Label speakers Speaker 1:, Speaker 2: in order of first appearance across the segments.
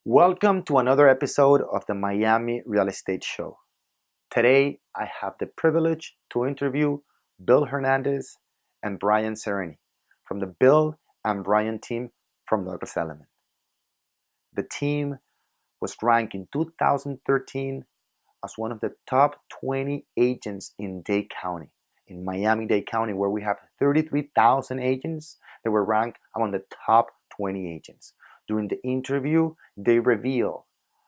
Speaker 1: Welcome to another episode of the Miami Real Estate Show. Today, I have the privilege to interview Bill Hernandez and Bryan Sereny from the Bill and Bryan team from Douglas Elliman. The team was ranked in 2013 as one of the top 20 agents in Dade County, in Miami-Dade County, where we have 33,000 agents. They were ranked among the top 20 agents. During the interview, they reveal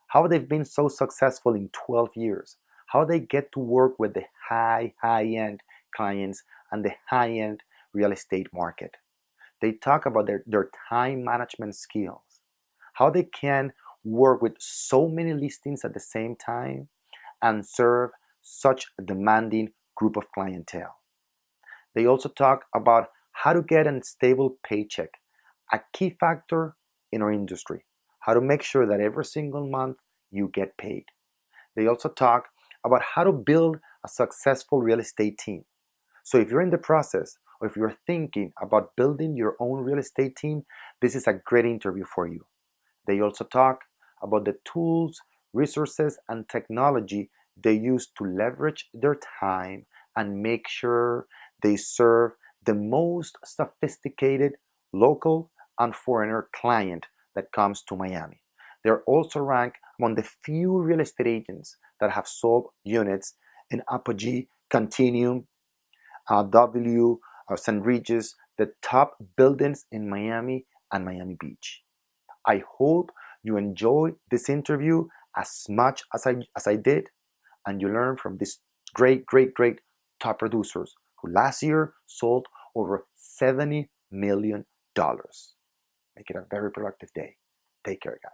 Speaker 1: how they've been so successful in 12 years, how they get to work with the high-end clients and the high-end real estate market. They talk about their time management skills, how they can work with so many listings at the same time and serve such a demanding group of clientele. They also talk about how to get a stable paycheck, a key factor in our industry, how to make sure that every single month you get paid. They also talk about how to build a successful real estate team. So if you're in the process or if you're thinking about building your own real estate team, this is a great interview for you. They also talk about the tools, resources, and technology they use to leverage their time and make sure they serve the most sophisticated local and foreigner client that comes to Miami. They're also ranked among the few real estate agents that have sold units in Apogee, Continuum, W, St. Regis, the top buildings in Miami and Miami Beach. I hope you enjoy this interview as much as I did, and you learn from these great top producers who last year sold over $70 million. Make it a very productive day. Take care, guys.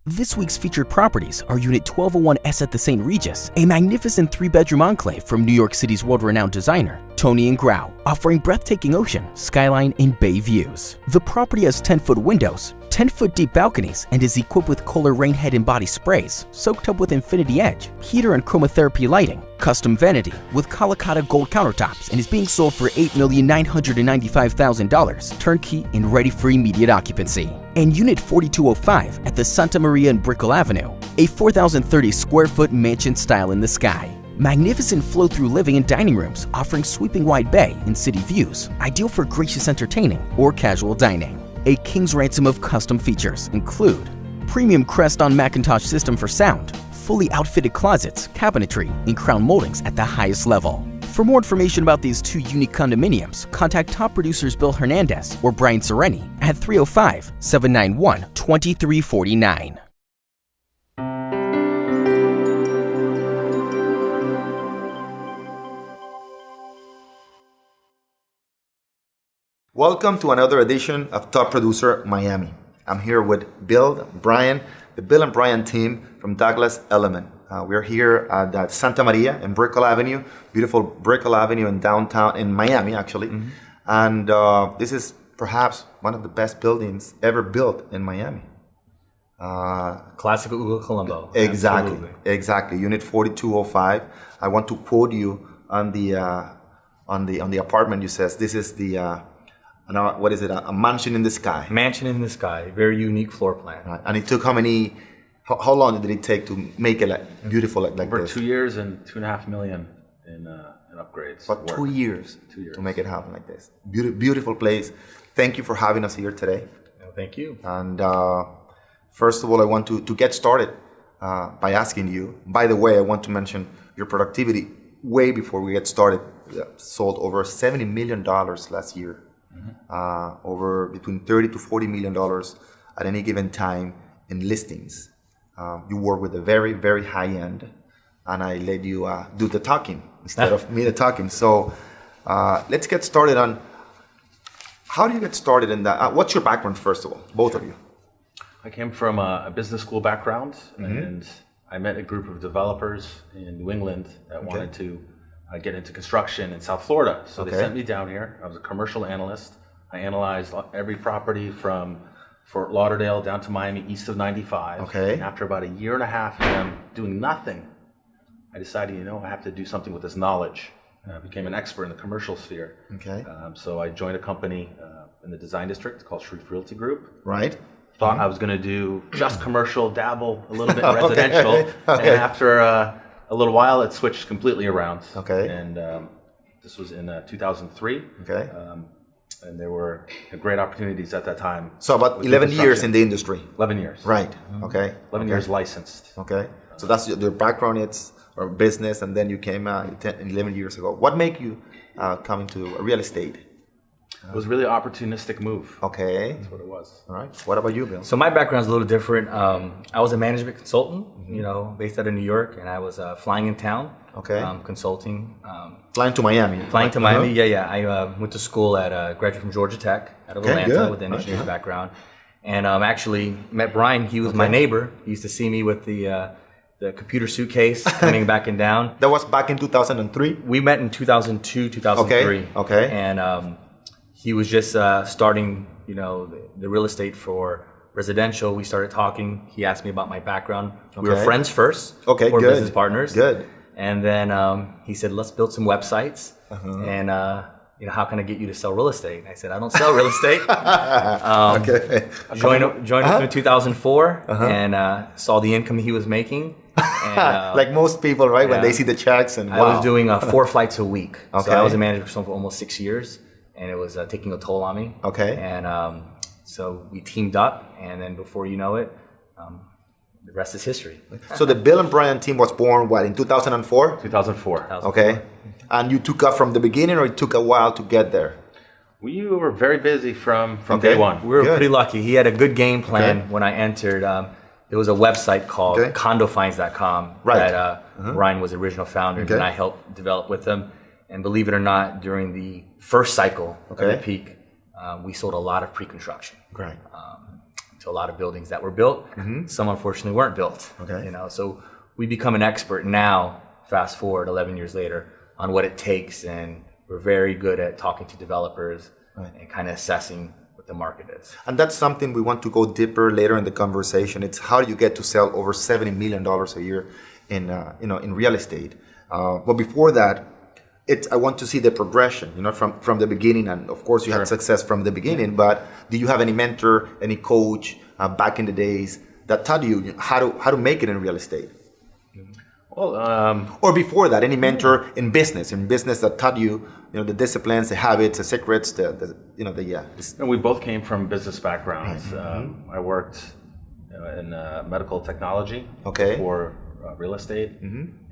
Speaker 2: This week's featured properties are Unit 1201S at the St. Regis, a magnificent 3-bedroom enclave from New York City's world-renowned designer, Tony and Grau, offering breathtaking ocean, skyline, and bay views. The property has 10-foot windows, 10-foot deep balconies, and is equipped with Kohler rain head and body sprays, soaked up with Infinity Edge, heater and chromotherapy lighting, custom vanity with Kalikata gold countertops, and is being sold for $8,995,000, turnkey and ready for immediate occupancy. And Unit 4205 at the Santa Maria and Brickell Avenue, a 4,030 square foot mansion style in the sky. Magnificent flow-through living and dining rooms offering sweeping wide bay and city views, ideal for gracious entertaining or casual dining. A king's ransom of custom features include premium Crest-on Macintosh system for sound, fully outfitted closets, cabinetry, and crown moldings at the highest level. For more information about these two unique condominiums, contact top producers Bill Hernandez or Bryan Sereny at 305-791-2349.
Speaker 1: Welcome to another edition of Top Producer Miami. I'm here with Bill, Bryan, the Bill and Bryan team from Douglas Elliman. We're here at Santa Maria and Brickell Avenue, beautiful Brickell Avenue in downtown, in Miami actually. Mm-hmm. And this is perhaps one of the best buildings ever built in Miami.
Speaker 3: Classic Ugo Colombo.
Speaker 1: Exactly. Unit 4205. I want to quote you on the apartment. You says this is the what is it? A mansion in the sky.
Speaker 3: Mansion in the sky. Very unique floor plan.
Speaker 1: Right. And it took how long did it take to make it like beautiful like
Speaker 3: Over
Speaker 1: this?
Speaker 3: 2 years and $2.5 million in upgrades.
Speaker 1: But 2 years.
Speaker 3: 2 years
Speaker 1: to make it happen like this. Beautiful place. Thank you for having us here today.
Speaker 3: No, thank you.
Speaker 1: And first of all, I want to get started by asking you. By the way, I want to mention your productivity way before we get started. Sold over $70 million last year. Mm-hmm. Over between $30 to $40 million at any given time in listings. You work with a very high end, and I let you do the talking instead of me the talking. So let's get started on how do you get started in that? What's your background, first of all, both of you?
Speaker 3: I came from a business school background, mm-hmm. and I met a group of developers in New England that wanted to get into construction in South Florida. So they sent me down here. I was a commercial analyst. I analyzed every property from Fort Lauderdale down to Miami, east of 95.
Speaker 1: Okay.
Speaker 3: And after about a year and a half of them doing nothing, I decided, I have to do something with this knowledge. I became an expert in the commercial sphere.
Speaker 1: Okay.
Speaker 3: So I joined a company in the design district called Shreve Realty Group.
Speaker 1: Right.
Speaker 3: thought I was going to do just commercial, dabble a little bit residential.
Speaker 1: Okay.
Speaker 3: And after a little while, it switched completely around.
Speaker 1: Okay.
Speaker 3: And this was in 2003.
Speaker 1: Okay.
Speaker 3: And there were great opportunities at that time.
Speaker 1: So about 11 years in the industry.
Speaker 3: 11 years.
Speaker 1: Right. Okay.
Speaker 3: 11 years licensed.
Speaker 1: Okay. So that's your background, or business, and then you came 11 years ago. What made you come into real estate?
Speaker 3: It was really an opportunistic move.
Speaker 1: Okay.
Speaker 3: That's what it was.
Speaker 1: All right. What about you, Bill?
Speaker 4: So my background is a little different. I was a management consultant, based out of New York, and I was flying in town, consulting.
Speaker 1: Flying to Miami.
Speaker 4: Flying to Miami, yeah. I went to school graduated from Georgia Tech out of Atlanta with an engineering background. And actually met Bryan. He was my neighbor. He used to see me with the computer suitcase coming back and down.
Speaker 1: That was back in 2003?
Speaker 4: We met in 2002, 2003.
Speaker 1: Okay.
Speaker 4: And he was just starting, the real estate for residential. We started talking. He asked me about my background. We were friends first.
Speaker 1: Okay,
Speaker 4: We're
Speaker 1: good.
Speaker 4: business partners.
Speaker 1: Good.
Speaker 4: And then he said, let's build some websites. And, how can I get you to sell real estate? And I said, I don't sell real estate. Joined him in 2004 and saw the income he was making. And,
Speaker 1: like most people, right? When they see the checks and
Speaker 4: I was doing 4 flights a week.
Speaker 1: Okay.
Speaker 4: So I was a manager for almost 6 years. And it was taking a toll on me.
Speaker 1: Okay.
Speaker 4: And so we teamed up, and then before you know it, the rest is history.
Speaker 1: So the Bill and Bryan team was born, in 2004?
Speaker 3: 2004.
Speaker 1: Okay. And you took off from the beginning, or it took a while to get there?
Speaker 3: We were very busy from day one.
Speaker 4: We were pretty lucky. He had a good game plan when I entered. There was a website called condofinds.com that Bryan was the original founder, and I helped develop with him. And believe it or not, during the first cycle of the peak, we sold a lot of pre-construction.
Speaker 1: Right.
Speaker 4: To a lot of buildings that were built. Some unfortunately weren't built.
Speaker 1: Okay.
Speaker 4: So we become an expert now, fast forward 11 years later, on what it takes, and we're very good at talking to developers and kind of assessing what the market is.
Speaker 1: And that's something we want to go deeper later in the conversation. It's how do you get to sell over $70 million a year in real estate. But before that, I want to see the progression, from the beginning. And of course, you had success from the beginning. But do you have any mentor, any coach back in the days that taught you how to make it in real estate?
Speaker 3: Well,
Speaker 1: or before that, any mentor in business that taught you, the disciplines, the habits, the secrets,
Speaker 3: we both came from business backgrounds. I worked in medical technology for real estate,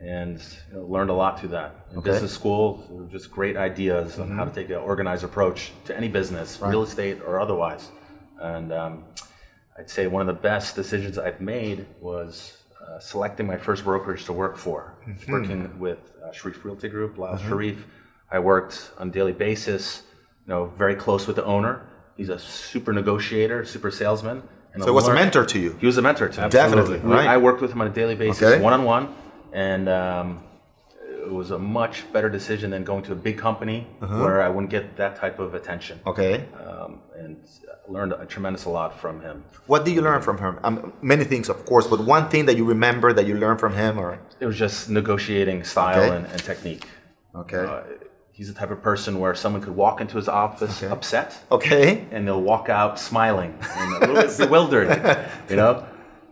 Speaker 3: and learned a lot through that. In business school, there were just great ideas on how to take an organized approach to any business, real estate or otherwise. And I'd say one of the best decisions I've made was selecting my first brokerage to work for. Working with Sharif Realty Group, Lyle Sharif. I worked on a daily basis, very close with the owner. He's a super negotiator, super salesman.
Speaker 1: So he was a mentor to you?
Speaker 3: He was a mentor to me.
Speaker 1: Definitely, right.
Speaker 3: I worked with him on a daily basis, one-on-one, and it was a much better decision than going to a big company where I wouldn't get that type of attention.
Speaker 1: Okay.
Speaker 3: And learned a tremendous lot from him.
Speaker 1: What did you learn from him? Many things, of course, but one thing that you remember that you learned from him, or?
Speaker 3: It was just negotiating style and technique.
Speaker 1: Okay.
Speaker 3: He's the type of person where someone could walk into his office upset, and they'll walk out smiling and a little bit bewildered.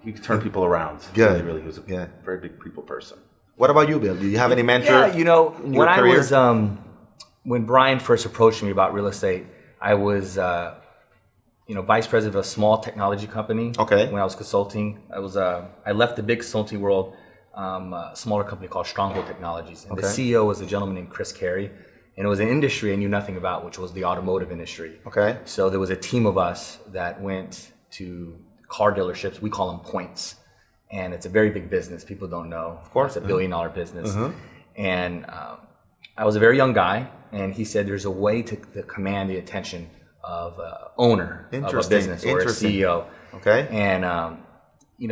Speaker 3: He could turn people around.
Speaker 1: Good.
Speaker 3: Really, he was a very big people person.
Speaker 1: What about you, Bill? Do you have any mentor?
Speaker 4: Yeah,
Speaker 1: in your career?
Speaker 4: I was when Bryan first approached me about real estate, I was vice president of a small technology company.
Speaker 1: Okay.
Speaker 4: When I was consulting, I left the big consulting world. A smaller company called Stronghold Technologies, and the CEO was a gentleman named Chris Carey. And it was an industry I knew nothing about, which was the automotive industry. Okay. So there was a team of us that went to car dealerships. We call them points. And it's a very big business. People don't know. Of course. It's a $1 billion business. And I was a very young guy. And he said there's a way to command the attention of an owner of a business or a CEO. Okay. And,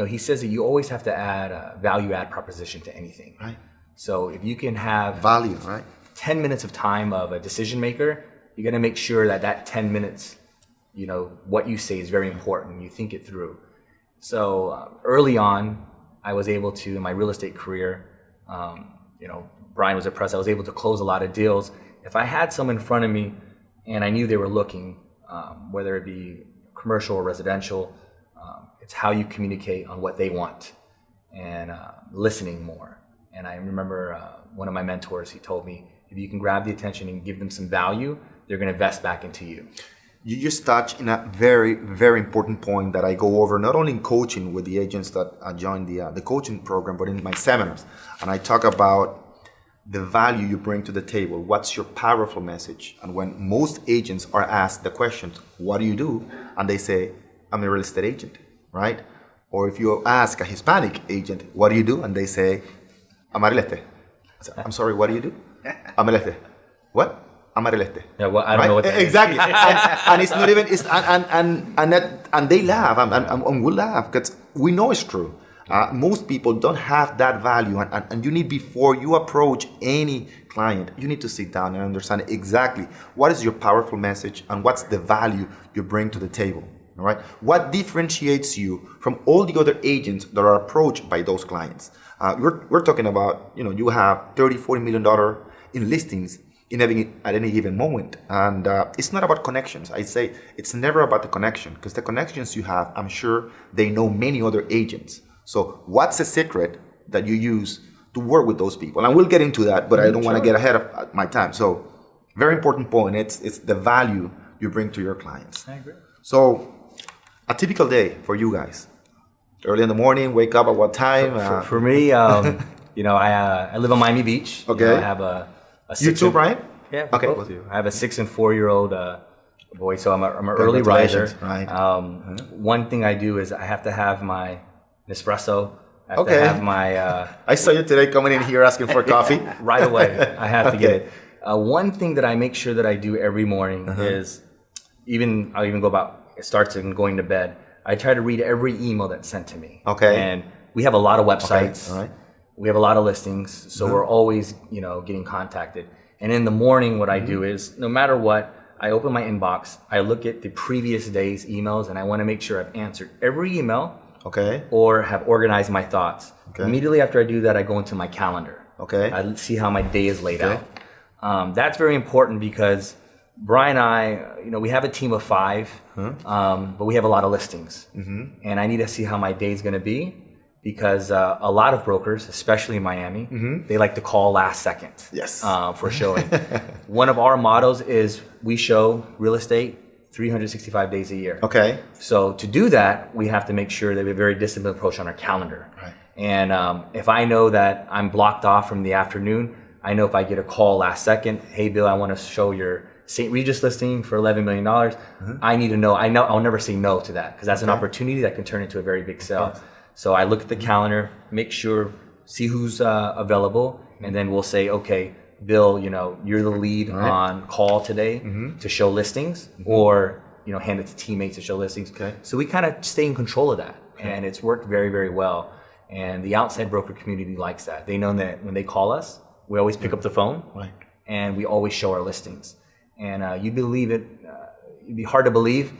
Speaker 4: he says that you always have to add a value-add proposition to anything. Right. So if you can have
Speaker 1: value, right?
Speaker 4: 10 minutes of time of a decision maker, you got to make sure that 10 minutes, what you say is very important. You think it through. So early on, I was able to, in my real estate career, Bryan was impressed. I was able to close a lot of deals. If I had someone in front of me and I knew they were looking, whether it be commercial or residential, It's how you communicate on what they want and listening more. And I remember one of my mentors, he told me, if you can grab the attention and give them some value, they're going to invest back into you.
Speaker 5: You just touched in a very, very important point that I go over not only in coaching with the agents that join the coaching program, but in my seminars. And I talk about the value you bring to the table. What's your powerful message? And when most agents are asked the question, what do you do? And they say, I'm a real estate agent, right? Or if you ask a Hispanic agent, what do you do? And they say, I'm a real estate. I'm sorry, what do you do? I'm a real estate. What? I'm a real estate.
Speaker 4: Yeah, well, I don't know what that
Speaker 5: exactly. And it's not even, and they laugh, and we laugh, because we know it's true. Most people don't have that value, and you need, before you approach any client, you need to sit down and understand exactly what is your powerful message and what's the value you bring to the table. All right? What differentiates you from all the other agents that are approached by those clients? We're talking about, you have $30-40 million in listings at any given moment. And it's not about connections. I say it's never about the connection, because the connections you have, I'm sure they know many other agents. So what's the secret that you use to work with those people? And we'll get into that, but I don't want to get ahead of my time. So very important point. It's the value you bring to your clients.
Speaker 4: I agree.
Speaker 5: So a typical day for you guys. Early in the morning, wake up at what time?
Speaker 4: For me, I live on Miami Beach.
Speaker 5: Okay.
Speaker 4: I have a
Speaker 5: You too, Brian?
Speaker 4: Yeah,
Speaker 5: okay.
Speaker 4: Both do. I have a 6 and 4-year-old boy, so I'm an early riser.
Speaker 5: Right.
Speaker 4: One thing I do is I have to have my Nespresso. I have
Speaker 5: Okay.
Speaker 4: to have my
Speaker 5: I saw you today coming in here asking for coffee.
Speaker 4: right away. I have to get
Speaker 5: Okay.
Speaker 4: it. One thing that I make sure that I do every morning is I'll even go about, it starts in going to bed. I try to read every email that's sent to me.
Speaker 5: Okay.
Speaker 4: And we have a lot of websites.
Speaker 5: Okay. All right.
Speaker 4: We have a lot of listings, so we're always, getting contacted. And in the morning, what I do is, no matter what, I open my inbox, I look at the previous day's emails, and I want to make sure I've answered every email
Speaker 5: Okay.
Speaker 4: or have organized my thoughts.
Speaker 5: Okay.
Speaker 4: Immediately after I do that, I go into my calendar.
Speaker 5: Okay.
Speaker 4: I see how my day is laid
Speaker 5: Okay.
Speaker 4: out. That's very important because Brian and I, we have a team of 5, but we have a lot of listings. And I need to see how my day is going to be, because a lot of brokers, especially in Miami, they like to call last second.
Speaker 5: Yes.
Speaker 4: For showing. One of our mottos is we show real estate 365 days a year.
Speaker 5: Okay.
Speaker 4: So to do that, we have to make sure that we have a very disciplined approach on our calendar.
Speaker 5: Right.
Speaker 4: And if I know that I'm blocked off from the afternoon, I know if I get a call last second, hey Bill, I want to show your St. Regis listing for $11 million. I need to know. I'll never say no to that, because that's an opportunity that can turn into a very big sale. So I look at the calendar, make sure, see who's available, and then we'll say, okay, Bill, you're the lead on call today to show listings, or hand it to teammates to show listings.
Speaker 5: Okay.
Speaker 4: So we kind of stay in control of that, and it's worked very, very well. And the outside broker community likes that. They know that when they call us, we always pick up the phone, and we always show our listings. And you'd believe it, it'd be hard to believe,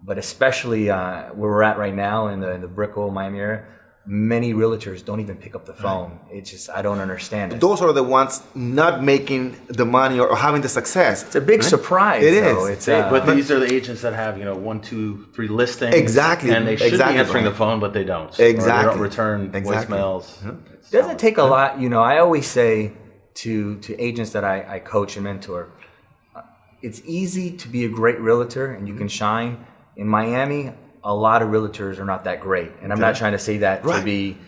Speaker 4: but especially where we're at right now in the Brickell, Miami area, many realtors don't even pick up the phone. It's just, I don't understand it.
Speaker 5: Those are the ones not making the money or having the success.
Speaker 4: It's a big surprise.
Speaker 5: It
Speaker 4: though.
Speaker 5: is.
Speaker 4: It's,
Speaker 3: But these are the agents that have 1, 2, 3 listings.
Speaker 5: Exactly.
Speaker 3: And they should
Speaker 5: Exactly,
Speaker 3: be answering
Speaker 5: Brian.
Speaker 3: the phone, but they don't.
Speaker 5: Exactly.
Speaker 3: Or they don't return
Speaker 5: Exactly.
Speaker 3: voicemails.
Speaker 4: It doesn't take a lot. I always say to agents that I coach and mentor, it's easy to be a great realtor and you can shine. In Miami, a lot of realtors are not that great. And I'm not trying to say that to be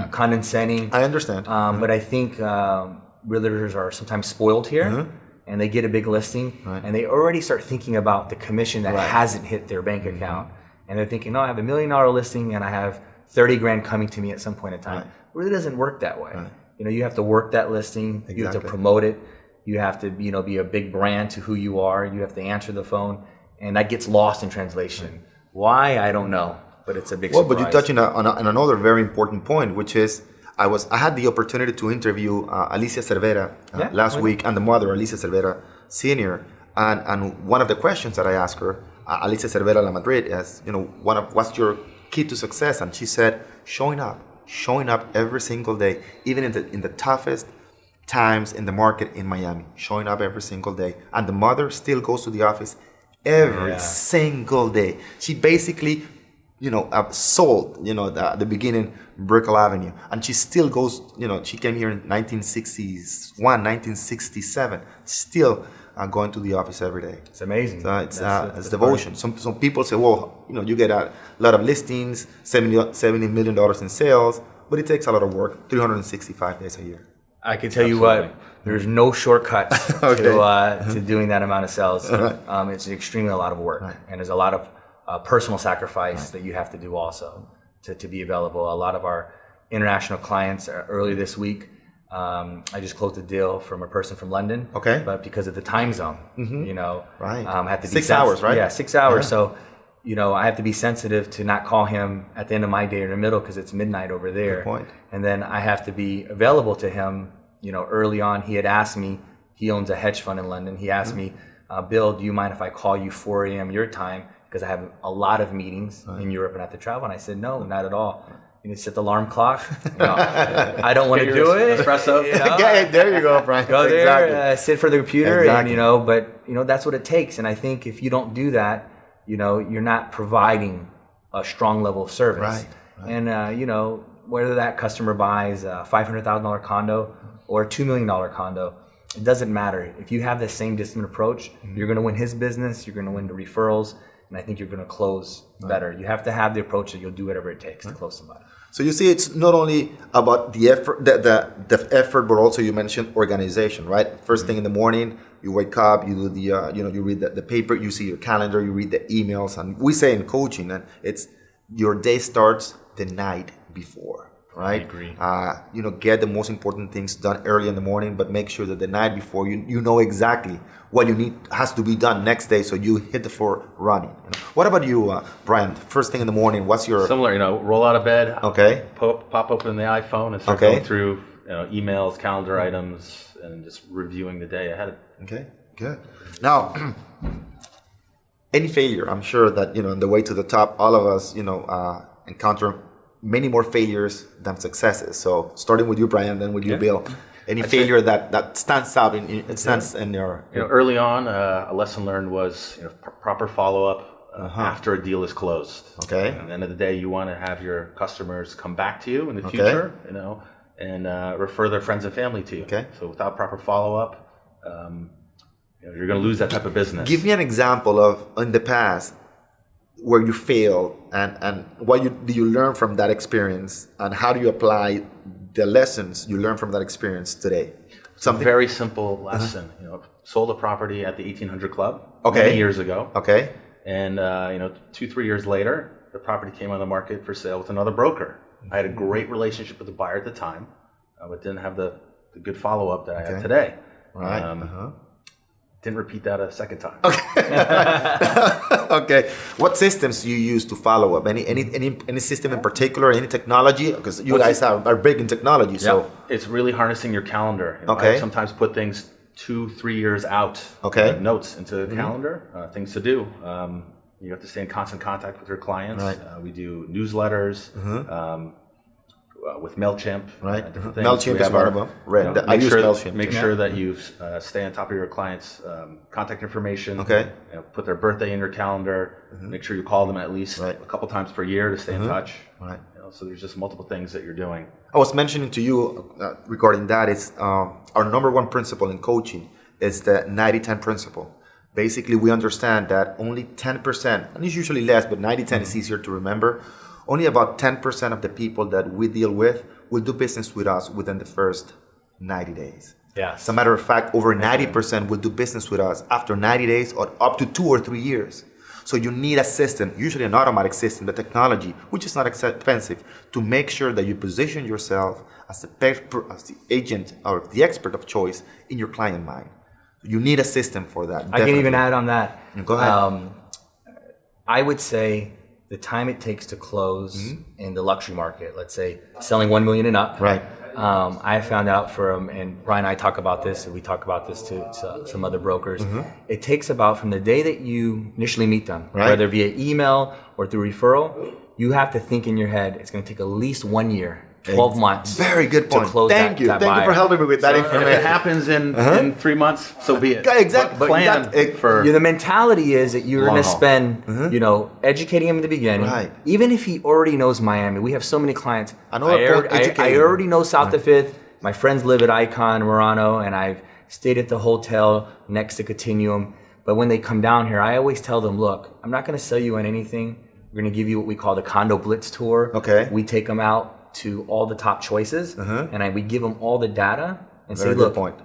Speaker 4: condescending.
Speaker 5: I understand.
Speaker 4: But I think realtors are sometimes spoiled here, and they get a big listing, and they already start thinking about the commission that hasn't hit their bank account. And they're thinking, I have $1 million listing and I have 30 grand coming to me at some point in time. It really doesn't work that way. You have to work that listing. You have to promote it. You have to, be a big brand to who you are. You have to answer the phone, and that gets lost in translation. Why? I don't know, but it's a big surprise.
Speaker 5: But you're touching on another very important point, which is I had the opportunity to interview Alicia Cervera last week, and the mother, Alicia Cervera Senior, and one of the questions that I asked her, Alicia Cervera La Madrid, is what's your key to success? And she said, showing up every single day, even in the toughest times in the market in Miami, showing up every single day. And the mother still goes to the office every single day. She basically sold, at the beginning, Brickell Avenue. And she still goes, she came here in 1961, 1967, still going to the office every day.
Speaker 4: It's amazing.
Speaker 5: So it's devotion. Some people say, well, you get a lot of listings, $70 million in sales, but it takes a lot of work, 365 days a year.
Speaker 4: I can tell you what, there's no shortcuts to doing that amount of sales. Right. It's extremely a lot of work, right. And there's a lot of personal sacrifice, right. that you have to do also to be available. A lot of our international clients earlier this week, I just closed a deal from a person from London. Okay. But because of the time zone, right. I have to be
Speaker 5: 6 hours, right?
Speaker 4: Yeah, 6 hours. Yeah. So, I have to be sensitive to not call him at the end of my day or in the middle because it's midnight over there.
Speaker 5: Good point.
Speaker 4: And then I have to be available to him. Early on, he had asked me, he owns a hedge fund in London. He asked me, Bill, do you mind if I call you 4 a.m. your time? Because I have a lot of meetings in Europe and I have to travel. And I said, no, not at all. You need to set the alarm clock. I don't want to do it.
Speaker 3: Espresso.
Speaker 5: There you go, Brian.
Speaker 4: Go there, sit for the computer, and but that's what it takes. And I think if you don't do that, you're not providing a strong level of service. Right. And whether that customer buys a $500,000 condo or a $2 million condo, it doesn't matter. If you have the same disciplined approach, you're going to win his business. You're going to win the referrals. And I think you're going to close better. You have to have the approach that you'll do whatever it takes to close somebody.
Speaker 5: So you see, it's not only about the effort, the effort, but also you mentioned organization, right? First thing in the morning, you wake up, you do the, you read the paper, you see your calendar, you read the emails, and we say in coaching, and it's your day starts the night before. Right?
Speaker 3: I agree.
Speaker 5: Get the most important things done early in the morning, but make sure that the night before you know exactly what you need has to be done next day, so you hit the floor running. What about you, Brian? First thing in the morning, what's your
Speaker 3: similar? Roll out of bed.
Speaker 5: Okay.
Speaker 3: Pop open the iPhone and start going through emails, calendar items, and just reviewing the day ahead.
Speaker 5: Okay. Good. Now, any failure, I'm sure that on the way to the top, all of us encounter many more failures than successes. So starting with you, Brian, then with you, Bill. Any failure that stands out in your
Speaker 3: early on, a lesson learned was proper follow up after a deal is closed. Okay. At the end of the day, you want to have your customers come back to you in the future, and refer their friends and family to you. Okay. So without proper follow up, you're going to lose that type of business.
Speaker 5: Give me an example of in the past where you failed, and what do you learn from that experience, and how do you apply the lessons you learned from that experience today?
Speaker 3: Something very simple lesson. Sold a property at the 1800 Club many years ago. Okay. And 2-3 years later, the property came on the market for sale with another broker. I had a great relationship with the buyer at the time, but didn't have the good follow up that I have today. Right. Didn't repeat that a second time.
Speaker 5: Okay. What systems do you use to follow up? Any system in particular? Any technology? Because you guys are big in technology. So
Speaker 3: it's really harnessing your calendar. I sometimes put things 2-3 years out. Notes into the calendar. Things to do. You have to stay in constant contact with your clients. Right. We do newsletters. With MailChimp, right?
Speaker 5: MailChimp is one of them. Right. I use MailChimp.
Speaker 3: Make sure that you stay on top of your clients' contact information. Okay. Put their birthday in your calendar. Make sure you call them at least a couple times per year to stay in touch. Right. So there's just multiple things that you're doing.
Speaker 5: I was mentioning to you regarding that is our number one principle in coaching is the 90-10 principle. Basically, we understand that only 10%, and it's usually less, but 90-10 is easier to remember. Only about 10% of the people that we deal with will do business with us within the first 90 days. Yes. As a matter of fact, over 90% will do business with us after 90 days or up to 2 or 3 years. So you need a system, usually an automatic system, the technology, which is not expensive, to make sure that you position yourself as the agent or the expert of choice in your client mind. You need a system for that.
Speaker 4: I can even add on that.
Speaker 5: Go ahead.
Speaker 4: I would say the time it takes to close in the luxury market, let's say selling 1 million and up. Right. I found out and Brian and I talk about this, and we talk about this to some other brokers. It takes about from the day that you initially meet them, whether via email or through referral, you have to think in your head, it's going to take at least 1 year 12 months.
Speaker 5: Very good point.
Speaker 4: To close
Speaker 5: Thank you.
Speaker 4: that
Speaker 5: Thank you
Speaker 4: buyer.
Speaker 5: for helping me with that information.
Speaker 3: If it happens in 3 months, so be it.
Speaker 5: Exactly.
Speaker 3: But plan for
Speaker 4: The mentality is that you're going to
Speaker 3: long haul.
Speaker 4: spend, educating him in the beginning.
Speaker 5: Right.
Speaker 4: Even if he already knows Miami, we have so many clients.
Speaker 5: Another point,
Speaker 4: I
Speaker 5: educating.
Speaker 4: already know South of Fifth. My friends live at Icon, Murano, and I've stayed at the hotel next to Continuum. But when they come down here, I always tell them, look, I'm not going to sell you on anything. We're going to give you what we call the Condo Blitz Tour.
Speaker 5: Okay.
Speaker 4: We take them out to all the top choices, and we give them all the data and
Speaker 5: Very
Speaker 4: say,
Speaker 5: good
Speaker 4: look,
Speaker 5: point.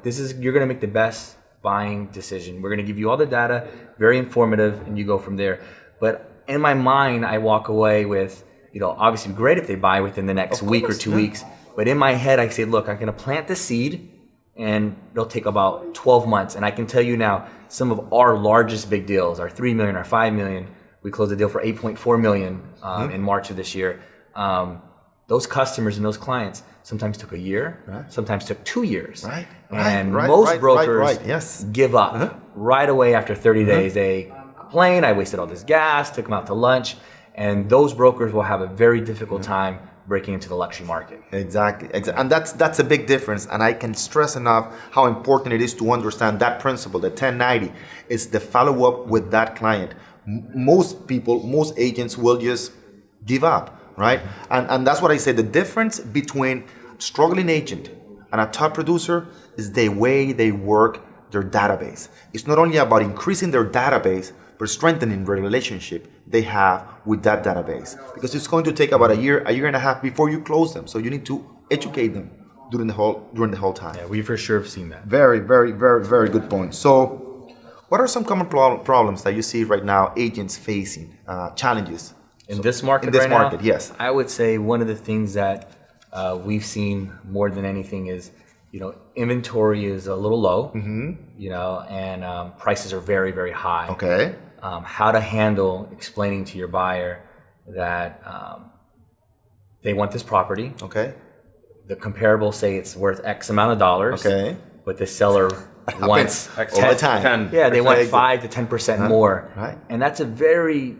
Speaker 4: you're going to make the best buying decision. We're going to give you all the data, very informative, and you go from there. But in my mind, I walk away with, obviously great if they buy within the next week or 2 weeks. But in my head, I say, look, I'm going to plant the seed, and it'll take about 12 months. And I can tell you now, some of our largest big deals, our 3 million, our 5 million, we closed a deal for 8.4 million in March of this year. Those customers and those clients sometimes took a year, sometimes took 2 years. Most brokers give up right away after 30 days. They complain, I wasted all this gas, took them out to lunch. And those brokers will have a very difficult time breaking into the luxury market.
Speaker 5: Exactly. And that's a big difference. And I can stress enough how important it is to understand that principle, the 1090, is the follow-up with that client. Most people, most agents will just give up, right? And that's what I say. The difference between struggling agent and a top producer is the way they work their database. It's not only about increasing their database, but strengthening the relationship they have with that database. Because it's going to take about a year and a half before you close them. So you need to educate them during the whole time.
Speaker 4: Yeah, we for sure have seen that.
Speaker 5: Very, very, very, very good point. So what are some common problems that you see right now agents facing, challenges?
Speaker 4: In this market
Speaker 5: In this
Speaker 4: right
Speaker 5: market,
Speaker 4: now,
Speaker 5: yes.
Speaker 4: I would say one of the things that we've seen more than anything is, inventory is a little low, and prices are very, very high.
Speaker 5: Okay.
Speaker 4: How to handle explaining to your buyer that they want this property.
Speaker 5: Okay.
Speaker 4: The comparable say it's worth X amount of dollars.
Speaker 5: Okay.
Speaker 4: But the seller wants
Speaker 5: all the time.
Speaker 4: They want 5 to 10% more.
Speaker 5: Right.
Speaker 4: And that's a very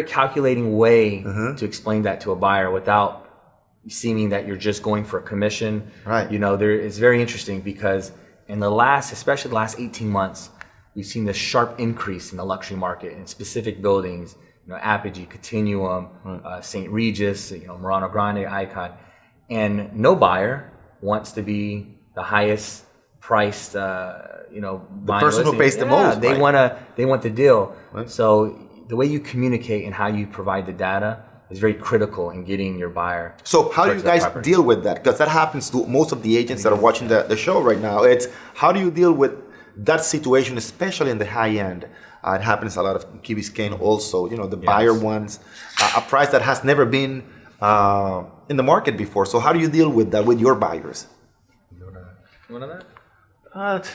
Speaker 4: calculating way to explain that to a buyer without seeming that you're just going for a commission.
Speaker 5: Right.
Speaker 4: It's very interesting because especially the last 18 months, we've seen this sharp increase in the luxury market in specific buildings, Apogee, Continuum, St. Regis, Murano Grande, Icon. And no buyer wants to be the highest priced,
Speaker 5: the person who pays the most.
Speaker 4: They want the deal.
Speaker 5: Right.
Speaker 4: So the way you communicate and how you provide the data is very critical in getting your buyer.
Speaker 5: So how do you guys deal with that? Because that happens to most of the agents that are watching the show right now. It's how do you deal with that situation, especially in the high end? It happens a lot of Key Biscayne also. The buyer wants a price that has never been in the market before. So how do you deal with that with your buyers?
Speaker 4: You want that?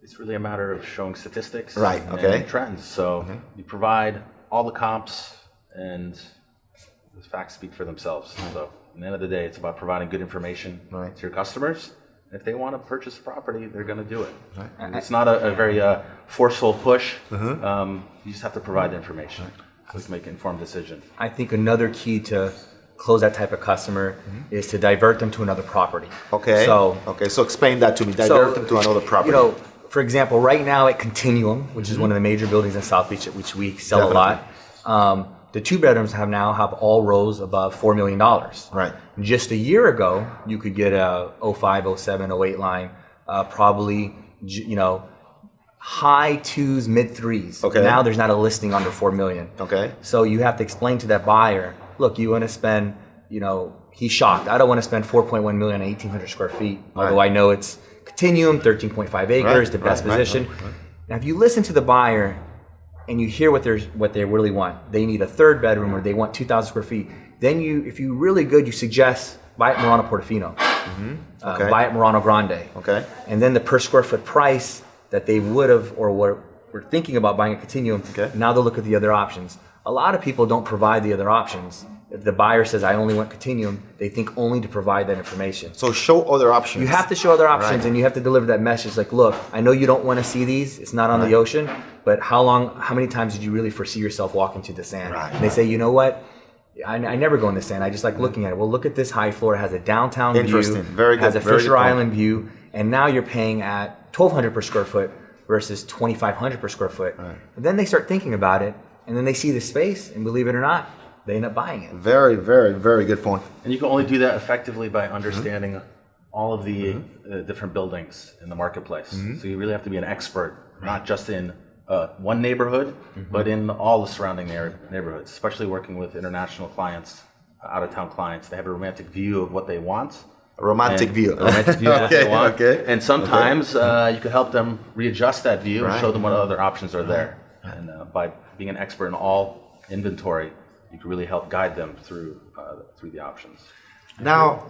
Speaker 3: It's really a matter of showing statistics,
Speaker 5: right? Okay.
Speaker 3: And trends. So you provide all the comps, and the facts speak for themselves. So at the end of the day, it's about providing good information to your customers. If they want to purchase a property, they're going to do it. Right. It's not a very forceful push. You just have to provide the information so you can make an informed decision.
Speaker 4: I think another key to close that type of customer is to divert them to another property.
Speaker 5: Okay. So explain that to me. Divert them to another property.
Speaker 4: For example, right now at Continuum, which is one of the major buildings in South Beach, at which we sell a lot, the 2 bedrooms have all rows above $4 million.
Speaker 5: Right.
Speaker 4: Just a year ago, you could get a 05, 07, 08 line, probably, high 2s, mid 3s.
Speaker 5: Okay.
Speaker 4: Now there's not a listing under $4 million.
Speaker 5: Okay.
Speaker 4: So you have to explain to that buyer, look, you want to spend, he's shocked. I don't want to spend $4.1 million on 1,800 square feet, although I know it's Continuum, 13.5 acres, the best position. Now, if you listen to the buyer and you hear what they really want, they need a 3rd bedroom or they want 2,000 square feet. Then if you're really good, you suggest buy at Murano Portofino, buy at Murano Grande.
Speaker 5: Okay.
Speaker 4: And then the per square foot price that they would have or were thinking about buying a Continuum, now they'll look at the other options. A lot of people don't provide the other options. If the buyer says, I only want Continuum, they think only to provide that information.
Speaker 5: So show other options.
Speaker 4: You have to show other options, and you have to deliver that message like, look, I know you don't want to see these. It's not on the ocean, but how many times did you really foresee yourself walking to the sand?
Speaker 5: Right.
Speaker 4: And they say, you know what? I never go in the sand. I just like looking at it. Well, look at this high floor. It has a downtown
Speaker 5: Interesting.
Speaker 4: view.
Speaker 5: Very good.
Speaker 4: Has a
Speaker 5: Very
Speaker 4: Fisher
Speaker 5: good point.
Speaker 4: Island view. And now you're paying at $1,200 per square foot versus $2,500 per square foot.
Speaker 5: Right.
Speaker 4: And then they start thinking about it, and then they see the space, and believe it or not, they end up buying it.
Speaker 5: Very, very, very good point.
Speaker 3: And you can only do that effectively by understanding all of the different buildings in the marketplace. So you really have to be an expert, not just in one neighborhood, but in all the surrounding neighborhoods, especially working with international clients, out-of-town clients. They have a romantic view of what they want.
Speaker 5: A romantic view.
Speaker 3: A romantic view of what they want.
Speaker 5: Okay.
Speaker 3: And sometimes you can help them readjust that view and
Speaker 5: Right.
Speaker 3: show them what other options are there. And by being an expert in all inventory, you can really help guide them through the options.
Speaker 5: Now,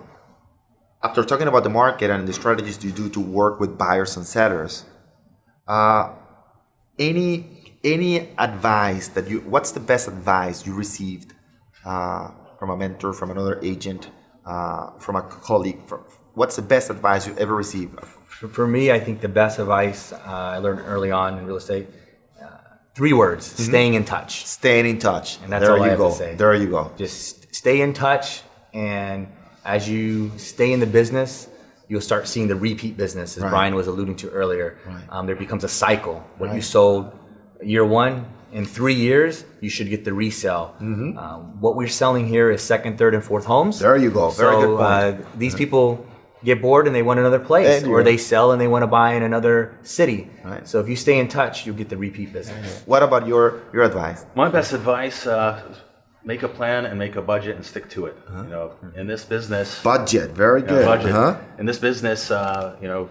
Speaker 5: after talking about the market and the strategies you do to work with buyers and sellers, any advice that what's the best advice you received from a mentor, from another agent, from a colleague? What's the best advice you ever received?
Speaker 4: For me, I think the best advice I learned early on in real estate, 3 words: staying in touch.
Speaker 5: Staying in touch.
Speaker 4: And that's
Speaker 5: there
Speaker 4: all I
Speaker 5: you
Speaker 4: have
Speaker 5: go.
Speaker 4: to say.
Speaker 5: There you go.
Speaker 4: Just stay in touch, and as you stay in the business, you'll start seeing the repeat business, as
Speaker 5: Right.
Speaker 4: Brian was alluding to earlier.
Speaker 5: Right.
Speaker 4: There becomes a cycle. What you
Speaker 5: Right.
Speaker 4: sold year 1, in 3 years, you should get the resale. What we're selling here is second, third, and fourth homes.
Speaker 5: There you go. Very good point.
Speaker 4: These people get bored and they want another place,
Speaker 5: And
Speaker 4: or
Speaker 5: you-
Speaker 4: they sell and they want to buy in another city.
Speaker 5: Right.
Speaker 4: So if you stay in touch, you'll get the repeat business.
Speaker 5: What about your advice?
Speaker 3: My best advice: make a plan and make a budget and stick to it. You know, in this business,
Speaker 5: Budget. Very good.
Speaker 3: budget.
Speaker 5: Uh-huh.
Speaker 3: In this business,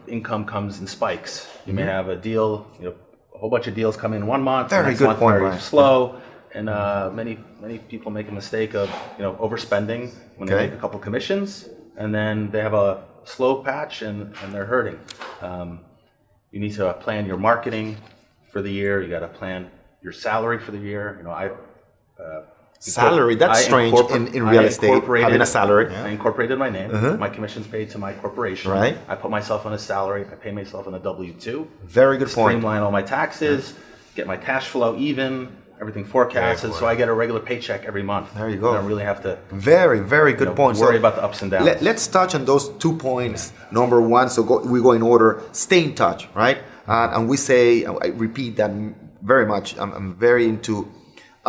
Speaker 3: income comes in spikes. You may have a deal, a whole bunch of deals come in one month.
Speaker 5: Very
Speaker 3: next
Speaker 5: good
Speaker 3: month
Speaker 5: point,
Speaker 3: very
Speaker 5: Brian.
Speaker 3: slow, and many people make a mistake of overspending when they
Speaker 5: Okay.
Speaker 3: make a couple commissions, and then they have a slow patch and they're hurting. You need to plan your marketing for the year. You got to plan your salary for the year.
Speaker 5: Salary. That's
Speaker 3: I
Speaker 5: strange in real estate. Having a salary.
Speaker 3: I incorporated my name. My commission's paid to my corporation.
Speaker 5: Right.
Speaker 3: I put myself on a salary. I pay myself on a W-2.
Speaker 5: Very good point.
Speaker 3: Streamline all my taxes. Get my cash flow even. Everything forecasted, so I get a regular paycheck every month.
Speaker 5: There you go.
Speaker 3: I don't really have to
Speaker 5: Very, very good point.
Speaker 3: worry about the ups and downs.
Speaker 5: Let's touch on those 2 points. Number one, we go in order. Stay in touch, right? And we say, I repeat that very much. I'm very into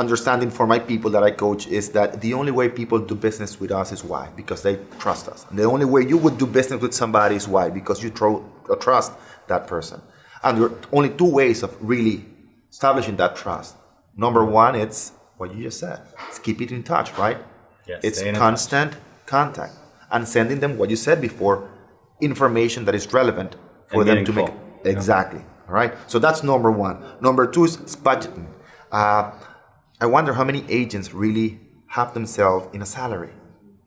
Speaker 5: understanding for my people that I coach is that the only way people do business with us is why? Because they trust us. And the only way you would do business with somebody is why? Because you trust that person. And there are only 2 ways of really establishing that trust. Number one, it's what you just said. It's keep it in touch, right?
Speaker 4: Yes,
Speaker 5: It's
Speaker 4: stay in
Speaker 5: constant contact and sending them what you said before, information that is relevant for
Speaker 3: And
Speaker 5: them to make.
Speaker 3: meaningful.
Speaker 5: Exactly. All right. So that's number one. Number two is budgeting. I wonder how many agents really have themselves in a salary.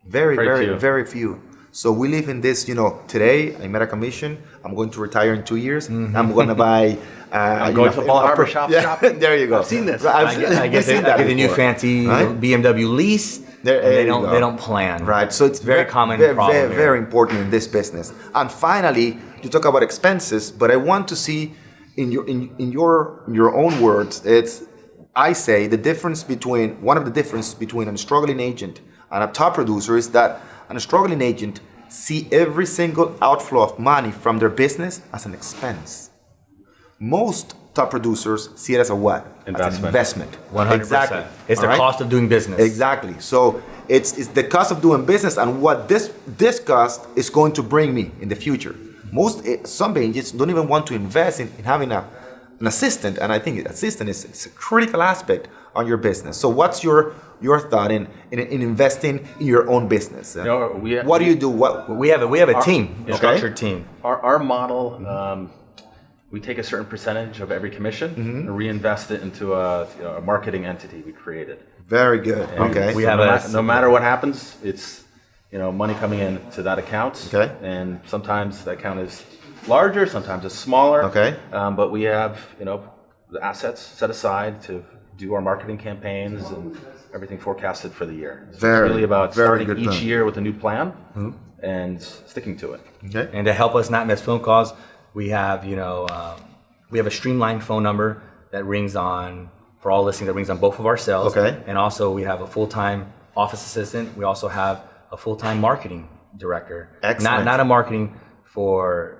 Speaker 5: Very,
Speaker 3: Very few.
Speaker 5: very few. So we live in this, today I made a commission. I'm going to retire in 2 years. I'm going to buy.
Speaker 3: I'm going to Ball Harbor shop shopping.
Speaker 5: There you go.
Speaker 3: I've seen this.
Speaker 4: I get the new
Speaker 5: before.
Speaker 4: fancy
Speaker 5: Right?
Speaker 4: BMW lease.
Speaker 5: There
Speaker 4: and
Speaker 5: you go.
Speaker 4: they don't plan.
Speaker 5: Right, so it's
Speaker 4: very common
Speaker 5: very,
Speaker 4: problem
Speaker 5: very,
Speaker 4: here.
Speaker 5: very important in this business. And finally, you talk about expenses, but I want to see in your own words. I say one of the differences between a struggling agent and a top producer is that a struggling agent see every single outflow of money from their business as an expense. Most top producers see it as a what?
Speaker 3: Investment.
Speaker 5: As an investment.
Speaker 4: 100%.
Speaker 5: Exactly.
Speaker 4: It's the
Speaker 5: All right?
Speaker 4: cost of doing business.
Speaker 5: Exactly. So it's the cost of doing business and what this cost is going to bring me in the future. Some agents don't even want to invest in having an assistant, and I think assistant is a critical aspect on your business. So what's your thought in investing in your own business? What do you do?
Speaker 4: We have a team, a structured team.
Speaker 3: Our model, we take a certain percentage of every commission and reinvest it into a marketing entity we created.
Speaker 5: Very good.
Speaker 3: And
Speaker 5: Okay.
Speaker 4: we
Speaker 3: so
Speaker 4: have
Speaker 3: no matter what happens, it's money coming in to that account.
Speaker 5: Okay.
Speaker 3: And sometimes that account is larger, sometimes it's smaller.
Speaker 5: Okay.
Speaker 3: But we have the assets set aside to do our marketing campaigns and everything forecasted for the year. So
Speaker 5: Very,
Speaker 3: it's really about
Speaker 5: very
Speaker 3: starting
Speaker 5: good
Speaker 3: each
Speaker 5: point.
Speaker 3: year with a new plan and sticking to it.
Speaker 5: Okay.
Speaker 4: And to help us not miss phone calls, we have a streamlined phone number that rings on for all listening. That rings on both of our cells.
Speaker 5: Okay.
Speaker 4: And also we have a full-time office assistant. We also have a full-time marketing director.
Speaker 5: Excellent.
Speaker 4: Not a marketing for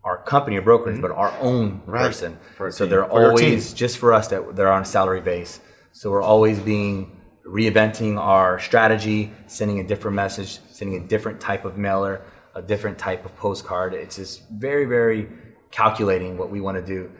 Speaker 4: our company or brokerage, but our own person. So they're always just for us that they're on a salary base. So we're always reinventing our strategy, sending a different message, sending a different type of mailer, a different type of postcard. It's just very, very calculating what we want to do.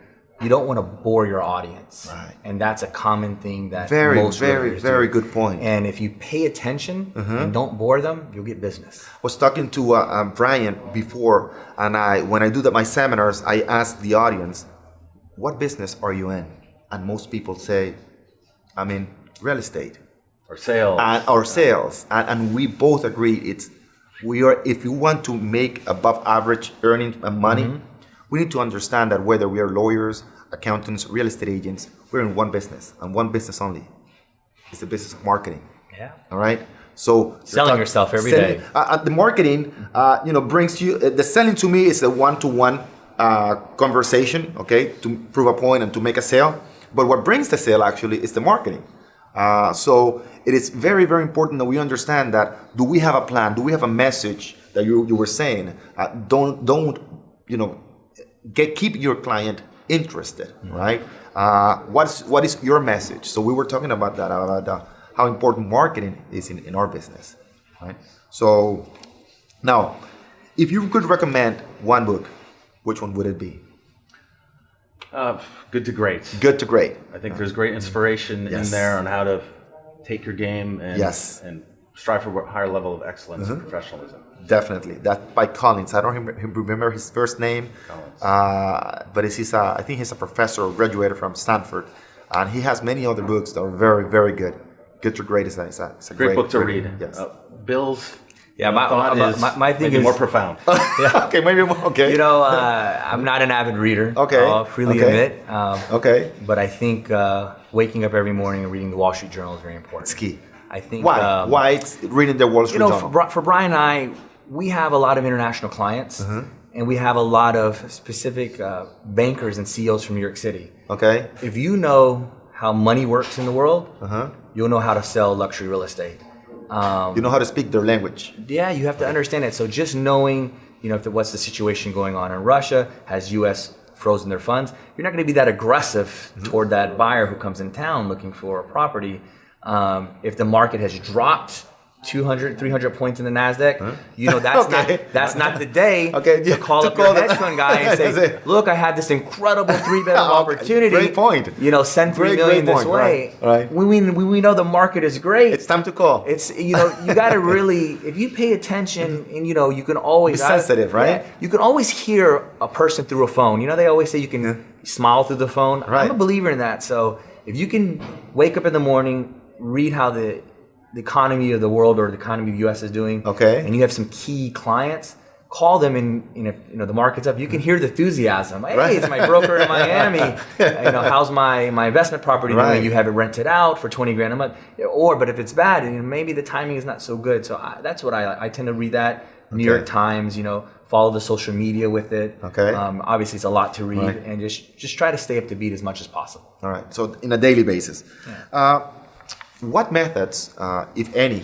Speaker 4: You don't want to bore your audience.
Speaker 5: Right.
Speaker 4: And that's a common thing that
Speaker 5: Very, very good point.
Speaker 4: And if you pay attention and don't bore them, you'll get business.
Speaker 5: I was talking to Brian before, and when I do my seminars, I ask the audience, what business are you in? And most people say, I'm in real estate.
Speaker 3: Or sales.
Speaker 5: Or sales. And we both agree if you want to make above average earnings and money, we need to understand that whether we are lawyers, accountants, real estate agents, we're in one business and one business only. It's the business of marketing.
Speaker 4: Yeah.
Speaker 5: All right. So
Speaker 4: selling yourself every day.
Speaker 5: The marketing, brings you. The selling to me is a one-to-one conversation. Okay, to prove a point and to make a sale. But what brings the sale actually is the marketing. So it is very, very important that we understand that. Do we have a plan? Do we have a message that you were saying? Keep your client interested, right? What is your message? So we were talking about that, how important marketing is in our business, right? So now, if you could recommend one book, which one would it be?
Speaker 3: Good to Great.
Speaker 5: Good to Great.
Speaker 3: I think there's great inspiration in there on how to take your game and strive for a higher level of excellence and professionalism.
Speaker 5: Definitely. That by Collins. I don't remember his first name. But I think he's a professor or graduated from Stanford. And he has many other books that are very, very good. Good to Great is a
Speaker 3: great book to read.
Speaker 5: Yes.
Speaker 3: Bill's
Speaker 4: my thing is
Speaker 3: more profound.
Speaker 5: Okay, maybe more. Okay.
Speaker 4: I'm not an avid reader.
Speaker 5: Okay.
Speaker 4: I'll freely admit.
Speaker 5: Okay.
Speaker 4: But I think waking up every morning and reading the Wall Street Journal is very important.
Speaker 5: It's key.
Speaker 4: I think
Speaker 5: why it's reading the Wall Street Journal?
Speaker 4: For Brian and I, we have a lot of international clients, and we have a lot of specific bankers and CEOs from New York City.
Speaker 5: Okay.
Speaker 4: If you know how money works in the world, you'll know how to sell luxury real estate.
Speaker 5: You know how to speak their language.
Speaker 4: Yeah, you have to understand it. So just knowing, what's the situation going on in Russia, has U.S. frozen their funds, you're not going to be that aggressive toward that buyer who comes in town looking for a property. If the market has dropped 200, 300 points in the NASDAQ, that's not the day to call up your hedge fund guy and say, look, I had this incredible 3-bedroom opportunity.
Speaker 5: Great point.
Speaker 4: Send $3 million this way.
Speaker 5: Right.
Speaker 4: When we know the market is great.
Speaker 5: It's time to call.
Speaker 4: It's, you got to really, if you pay attention and, you can always.
Speaker 5: Be sensitive, right?
Speaker 4: Yeah, you can always hear a person through a phone. They always say you can smile through the phone.
Speaker 5: Right.
Speaker 4: I'm a believer in that. So if you can wake up in the morning, read how the economy of the world or the economy of the U.S. is doing, and you have some key clients, call them and if the market's up, you can hear the enthusiasm. Hey, it's my broker in Miami. How's my investment property doing? You have it rented out for $20,000 a month. But if it's bad, maybe the timing is not so good. So that's what I tend to read that. New York Times, follow the social media with it.
Speaker 5: Okay.
Speaker 4: Obviously, it's a lot to read, and just try to stay up to beat as much as possible.
Speaker 5: All right. So in a daily basis.
Speaker 4: Yeah.
Speaker 5: What methods, if any,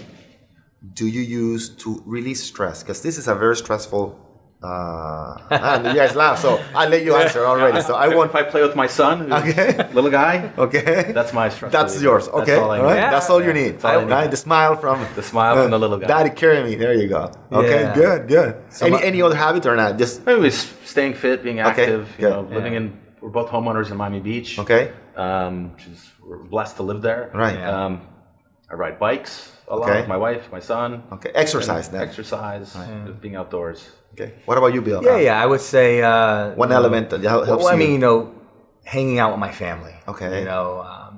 Speaker 5: do you use to release stress? Because this is a very stressful. And you guys laugh, so I'll let you answer already. So I won't.
Speaker 3: If I play with my son, little guy, that's my stress.
Speaker 5: That's yours. Okay,
Speaker 3: that's all I need.
Speaker 5: Right? That's all you need. Right? The smile from
Speaker 3: the little guy.
Speaker 5: Daddy, carry me. There you go. Okay, good. So any other habit or not? Just
Speaker 3: maybe staying fit, being active. Living in. We're both homeowners in Miami Beach.
Speaker 5: Okay.
Speaker 3: We're blessed to live there.
Speaker 5: Right.
Speaker 3: I ride bikes a lot with my wife, my son.
Speaker 5: Okay. Exercise then.
Speaker 3: Exercise, being outdoors.
Speaker 5: Okay. What about you, Bill?
Speaker 4: Yeah. I would say
Speaker 5: one element that helps you.
Speaker 4: I mean, hanging out with my family.
Speaker 5: Okay.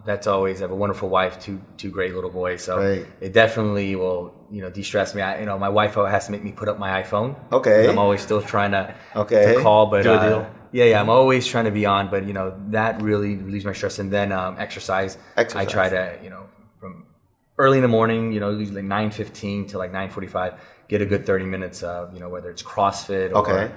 Speaker 4: That's always. I have a wonderful wife, two great little boys. So it definitely will, de-stress me. My wife has to make me put up my iPhone.
Speaker 5: Okay.
Speaker 4: I'm always still trying to call, but
Speaker 3: do a deal.
Speaker 4: Yeah, I'm always trying to be on, but that really relieves my stress. And then exercise. I try to, from early in the morning, usually 9:15 to 9:45, get a good 30 minutes of, whether it's CrossFit or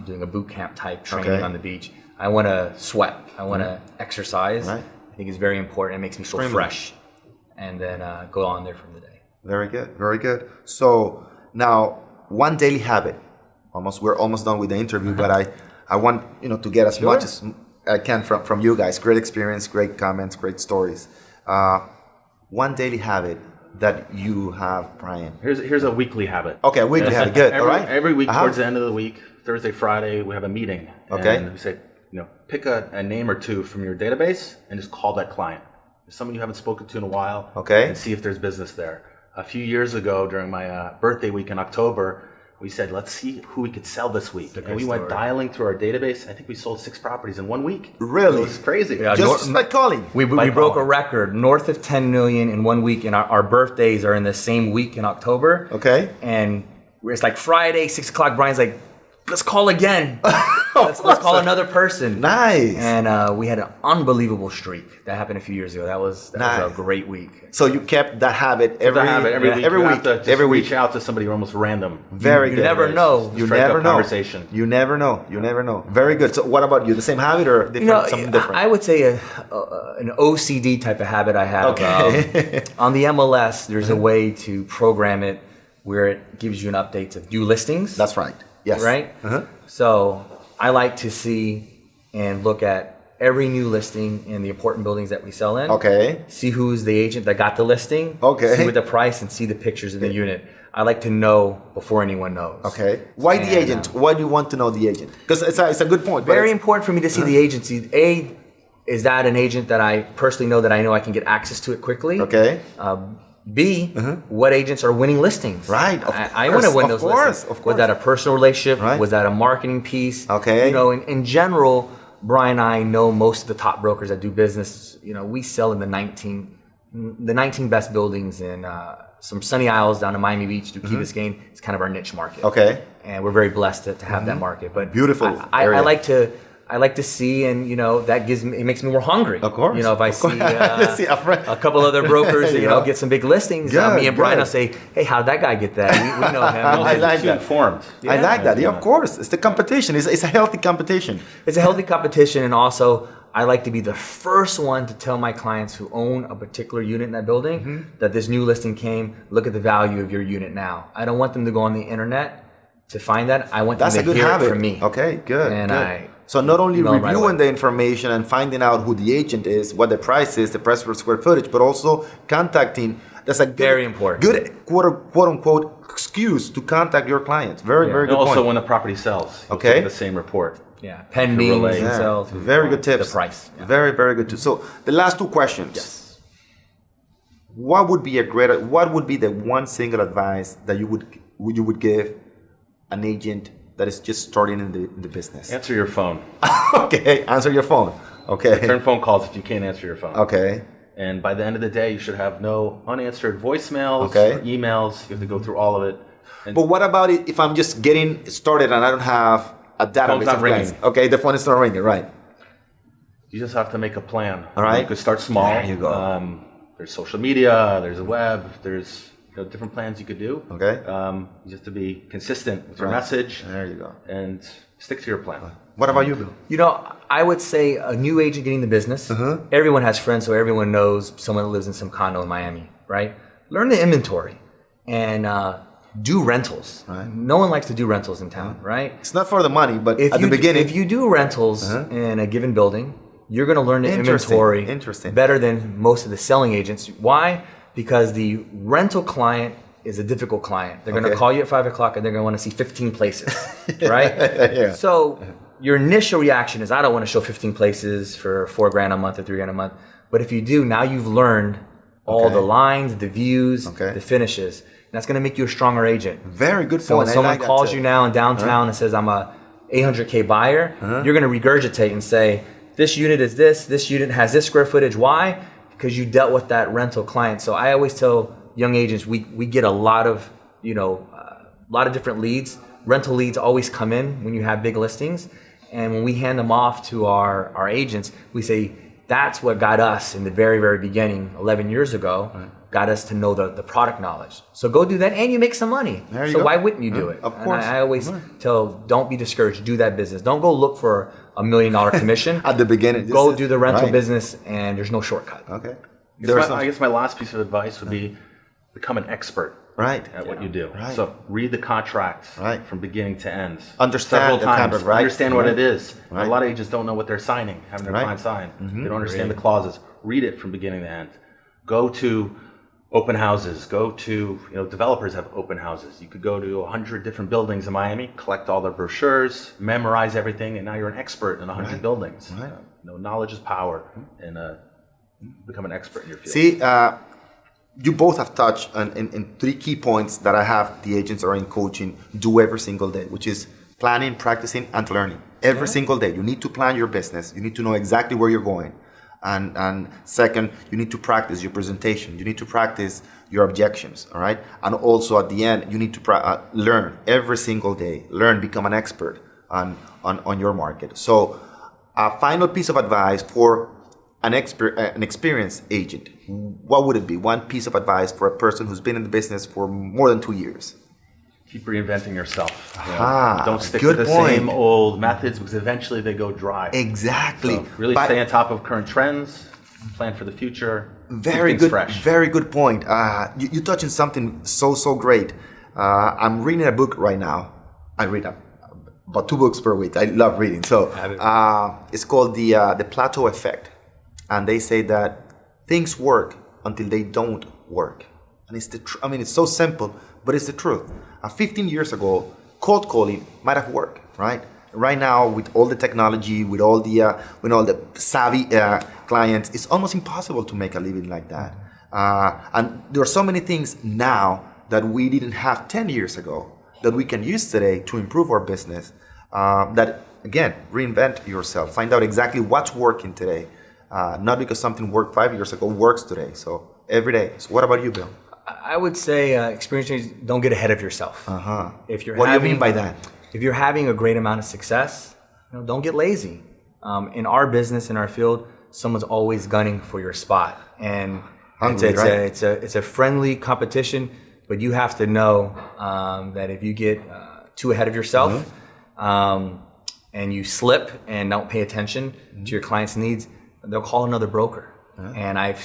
Speaker 4: doing a boot camp type training on the beach. I want to sweat. I want to exercise. Right. I think it's very important. It makes me feel fresh, and then go on there from the day.
Speaker 5: Very good. Very good. So now, one daily habit. We're almost done with the interview, but I want to get as much as I can from you guys. Great experience, great comments, great stories. One daily habit that you have, Bryan.
Speaker 3: Here's a weekly habit.
Speaker 5: Okay, a weekly habit. Good. All right.
Speaker 3: Every week towards the end of the week, Thursday, Friday, we have a meeting.
Speaker 5: Okay.
Speaker 3: And we say, pick a name or two from your database and just call that client. There's someone you haven't spoken to in a while.
Speaker 5: Okay.
Speaker 3: And see if there's business there. A few years ago, during my birthday week in October, we said, let's see who we could sell this week. And we went dialing through our database. I think we sold 6 properties in 1 week.
Speaker 5: Really?
Speaker 3: It was crazy.
Speaker 4: Yeah,
Speaker 5: Just by calling.
Speaker 4: We broke a record, north of 10 million in 1 week, and our birthdays are in the same week in October.
Speaker 5: Okay.
Speaker 4: And it's like Friday, 6 o'clock, Brian's like, let's call again. let's call another person.
Speaker 5: Nice.
Speaker 4: And we had an unbelievable streak. That happened a few years ago. That was a great week.
Speaker 5: So you kept that habit every week.
Speaker 3: Every week. Every week. Reach out to somebody almost random.
Speaker 5: Very good.
Speaker 4: You never know.
Speaker 5: You never know.
Speaker 3: Conversation.
Speaker 5: You never know. You never know. Very good. So what about you? The same habit or different? Something different?
Speaker 4: I would say an OCD type of habit I have.
Speaker 5: Okay.
Speaker 4: On the MLS, there's a way to program it where it gives you an update of new listings.
Speaker 5: That's right. Yes.
Speaker 4: Right? So I like to see and look at every new listing in the important buildings that we sell in.
Speaker 5: Okay.
Speaker 4: See who's the agent that got the listing.
Speaker 5: Okay.
Speaker 4: See what the price and see the pictures of the unit. I like to know before anyone knows.
Speaker 5: Okay. Why the agent? Why do you want to know the agent? Because it's a good point.
Speaker 4: Very important for me to see the agency. A, is that an agent that I personally know that I know I can get access to it quickly?
Speaker 5: Okay.
Speaker 4: B, what agents are winning listings?
Speaker 5: Right.
Speaker 4: I want to win those listings.
Speaker 5: Of course.
Speaker 4: Was that a personal relationship?
Speaker 5: Right.
Speaker 4: Was that a marketing piece?
Speaker 5: Okay.
Speaker 4: In general, Bryan and I know most of the top brokers that do business. We sell in the 19 best buildings in some sunny isles down in Miami Beach, to Key Biscayne. It's kind of our niche market.
Speaker 5: Okay.
Speaker 4: And we're very blessed to have that market. But
Speaker 5: beautiful.
Speaker 4: I like to see, and that it makes me more hungry.
Speaker 5: Of course.
Speaker 4: If I see a couple other brokers, get some big listings. Me and Bryan will say, "Hey, how did that guy get that? We know him."
Speaker 5: I like that.
Speaker 3: Informed.
Speaker 5: Yeah, I like that. Yeah, of course. It's the competition. It's a healthy competition.
Speaker 4: It's a healthy competition, and also I like to be the first one to tell my clients who own a particular unit in that building that this new listing came. Look at the value of your unit now. I don't want them to go on the internet to find that. I want them to hear it from me.
Speaker 5: Okay, good.
Speaker 4: And
Speaker 5: good. So not only reviewing the information and finding out who the agent is, what the price is, the price per square footage, but also contacting. That's a good,
Speaker 4: very important.
Speaker 5: Good quote unquote excuse to contact your clients. Very good point.
Speaker 3: Also, when the property sells, you'll get the same report.
Speaker 4: Yeah, pending sales.
Speaker 5: Very good tips.
Speaker 4: The price. Yeah.
Speaker 5: Very good tips. So the last 2 questions.
Speaker 4: Yes.
Speaker 5: What would be the one single advice that you would give an agent that is just starting in the business?
Speaker 3: Answer your phone.
Speaker 5: Okay, answer your phone. Okay.
Speaker 3: Return phone calls if you can't answer your phone.
Speaker 5: Okay.
Speaker 3: And by the end of the day, you should have no unanswered voicemails or emails. You have to go through all of it.
Speaker 5: But what about it if I'm just getting started and I don't have a database of clients? Okay, the phone is not ringing, right?
Speaker 3: You just have to make a plan.
Speaker 5: All right.
Speaker 3: You could start small.
Speaker 5: There you go.
Speaker 3: There's social media, there's a web, there's different plans you could do.
Speaker 5: Okay.
Speaker 3: You just have to be consistent with your message.
Speaker 5: There you go.
Speaker 3: And stick to your plan.
Speaker 5: What about you, Bill?
Speaker 4: I would say a new agent getting the business. Everyone has friends, so everyone knows someone that lives in some condo in Miami, right? Learn the inventory and do rentals. Right. No one likes to do rentals in town, right?
Speaker 5: It's not for the money, but at the beginning.
Speaker 4: If you do rentals in a given building, you're going to learn the inventory better than most of the selling agents. Why? Because the rental client is a difficult client. They're going to call you at 5 o'clock and they're going to want to see 15 places, right? So your initial reaction is, I don't want to show 15 places for $4,000 a month or $3,000 a month. But if you do, now you've learned all the lines, the views, the finishes. And that's going to make you a stronger agent.
Speaker 5: Very good point.
Speaker 4: So when someone calls you now in downtown and says, I'm a $800K buyer, you're going to regurgitate and say, this unit is this unit has this square footage. Why? Because you dealt with that rental client. So I always tell young agents, we get a lot of different leads. Rental leads always come in when you have big listings. And when we hand them off to our agents, we say, that's what got us in the very, very beginning, 11 years ago, got us to know the product knowledge. So go do that and you make some money. So why wouldn't you do it?
Speaker 5: Of course.
Speaker 4: And I always tell, don't be discouraged, do that business. Don't go look for $1 million commission.
Speaker 5: At the beginning.
Speaker 4: Go do the rental business and there's no shortcut.
Speaker 5: Okay.
Speaker 3: I guess my last piece of advice would be, become an expert at what you do.
Speaker 5: Right.
Speaker 3: So read the contract from beginning to end.
Speaker 5: Understand
Speaker 3: several
Speaker 5: the
Speaker 3: times.
Speaker 5: contract, right?
Speaker 3: Understand what it is.
Speaker 5: Right.
Speaker 3: A lot of agents don't know what they're signing, having their client sign. They don't understand the clauses. Read it from beginning to end. Go to open houses. Go to, developers have open houses. You could go to 100 different buildings in Miami, collect all their brochures, memorize everything, and now you're an expert in 100 buildings.
Speaker 5: Right.
Speaker 3: Knowledge is power, and become an expert in your field.
Speaker 5: See, you both have touched in 3 key points that I have the agents are in coaching do every single day, which is planning, practicing, and learning. Every single day. You need to plan your business. You need to know exactly where you're going. And second, you need to practice your presentation. You need to practice your objections, all right? And also at the end, you need to learn every single day. Learn, become an expert on your market. So a final piece of advice for an experienced agent, what would it be? One piece of advice for a person who's been in the business for more than 2 years?
Speaker 3: Keep reinventing yourself. Don't stick
Speaker 5: good
Speaker 3: to the
Speaker 5: point.
Speaker 3: same old methods because eventually they go dry.
Speaker 5: Exactly.
Speaker 3: So really stay on top of current trends, plan for the future.
Speaker 5: Very good.
Speaker 3: Fresh.
Speaker 5: Very good point. You touching something so great. I'm reading a book right now. I read about 2 books per week. I love reading. So it's called the Plateau Effect, and they say that things work until they don't work. And it's it's so simple, but it's the truth. 15 years ago, cold calling might have worked, right? Right now, with all the technology, with all the savvy clients, it's almost impossible to make a living like that. And there are so many things now that we didn't have 10 years ago that we can use today to improve our business. That again, reinvent yourself. Find out exactly what's working today. Not because something worked 5 years ago works today. So every day. So what about you, Bill?
Speaker 4: I would say experienced agents don't get ahead of yourself. If you're
Speaker 5: What do you mean by that?
Speaker 4: If you're having a great amount of success, don't get lazy. In our business, in our field, someone's always gunning for your spot, and
Speaker 5: Hungry,
Speaker 4: it's a friendly competition. But you have to know that if you get too ahead of yourself and you slip and don't pay attention to your client's needs, they'll call another broker. And I've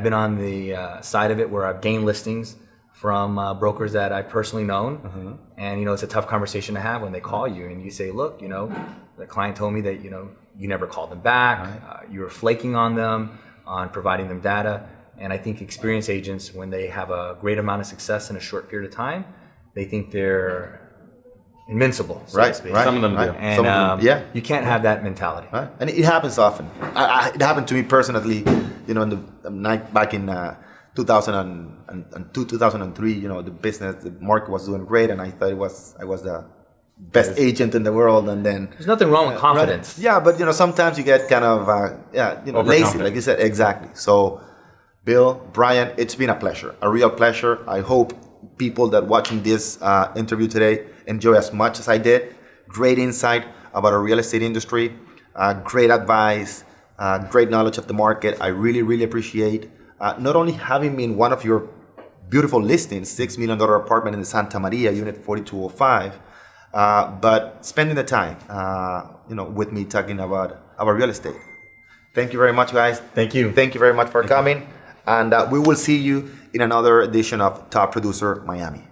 Speaker 4: been on the side of it where I've gained listings from brokers that I've personally known. And, it's a tough conversation to have when they call you and you say, look, the client told me that, you never called them back. You were flaking on them, on providing them data. And I think experienced agents, when they have a great amount of success in a short period of time, they think they're invincible, so to speak.
Speaker 3: Some of them do.
Speaker 4: And you can't have that mentality.
Speaker 5: Right. And it happens often. It happened to me personally, in the night back in 2002, 2003. The business, the market was doing great, and I thought I was the best agent in the world. And then
Speaker 4: there's nothing wrong with confidence.
Speaker 5: Right? Yeah, but sometimes you get kind of lazy, like you said. Exactly. So, Bill, Bryan, it's been a pleasure, a real pleasure. I hope people that watching this interview today enjoy as much as I did. Great insight about our real estate industry, great advice, great knowledge of the market. I really, really appreciate not only having me in one of your beautiful listings, $6 million apartment in the Santa Maria, unit 4205, but spending the time, with me talking about our real estate. Thank you very much, guys.
Speaker 4: Thank you.
Speaker 5: Thank you very much for coming. And we will see you in another edition of Top Producer Miami.